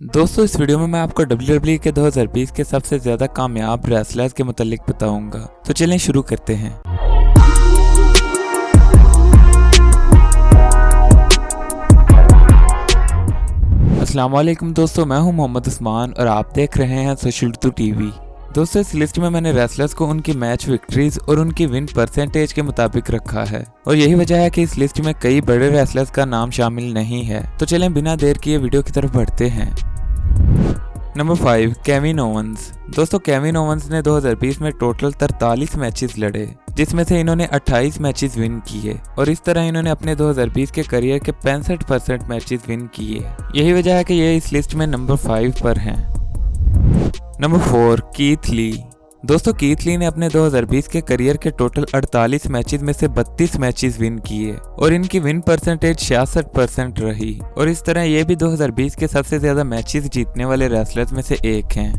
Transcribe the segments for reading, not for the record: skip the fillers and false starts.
दोस्तों इस वीडियो में मैं आपको WWE के 2020 के सबसे ज्यादा कामयाब रेसलर्स के मुतालिक बताऊंगा। तो चलें शुरू करते हैं। अस्सलाम वालेकुम दोस्तों, मैं हूं मोहम्मद उस्मान और आप देख रहे हैं सोशल टीवी। दोस्तों इस लिस्ट में मैंने रेसलर्स को उनकी मैच विक्ट्रीज और उनकी विन परसेंटेज के मुताबिक रखा है और यही वजह है कि इस लिस्ट में कई बड़े रेसलर्स का नाम शामिल नहीं है। तो चलें बिना देर किए वीडियो की तरफ बढ़ते हैं। Number 5 Kevin Owens. दोस्तों केविन ओवंस ने 2020 में टोटल 43 मैचेस लड़े, जिसमें से इन्होंने 28 मैचेस विन किए और इस तरह इन्होंने अपने 2020 के करियर के 65% मैचेस विन किए। यही वजह है कि ये इस लिस्ट में नंबर 5 पर हैं। Number 4 Keith Lee. दोस्तों कीथ ली ने अपने 2020 के करियर के टोटल 48 मैचेस में से 32 मैचेस विन किए और इनकी विन परसेंटेज 66% रही और इस तरह ये भी 2020 के सबसे ज्यादा मैचेस जीतने वाले रेसलर्स में से एक हैं।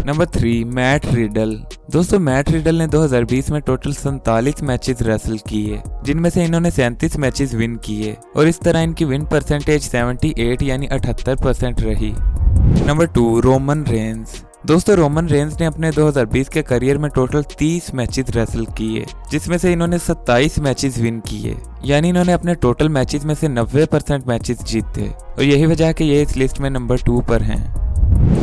Number 3 Matt Riddle. दोस्तों मैट रिडल ने 2020 में टोटल 47 मैचेस रेसल किए, जिनमें से इन्होंने 37 मैचेस विन किए और इस तरह इनकी विन परसेंटेज 78 यानी 78% रही। Number 2 Roman Reigns. दोस्तों रोमन रेंस ने अपने 2020 के करियर में टोटल 30 मैचेस रेसल किए, जिसमें से इन्होंने 27 मैचेस विन किए, यानी इन्होंने अपने टोटल मैचेस में से 90% मैचेस जीते और यही वजह है कि ये इस लिस्ट में नंबर 2 पर हैं।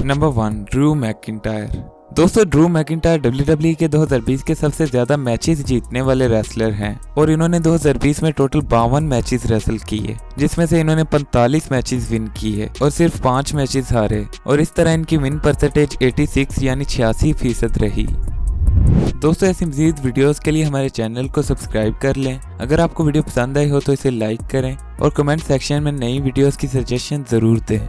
Number 1 Drew McIntyre. दोस्तों ड्रू मैकिंटायर WWE के 2020 के सबसे ज्यादा मैचेस जीतने वाले रेसलर हैं और इन्होंने 2020 में टोटल 52 मैचेस रेसल किए, जिसमें से इन्होंने 45 मैचेस विन किए और सिर्फ 5 मैचेस हारे और इस तरह इनकी विन परसेंटेज 86 यानी 86% रही। दोस्तों ऐसी मज़ीद वीडियोस के लिए हमारे चैनल को सब्सक्राइब कर लें। अगर आपको वीडियो पसंद आई हो तो इसे लाइक करें और कमेंट सेक्शन में नई वीडियोस की सजेशन जरूर दें।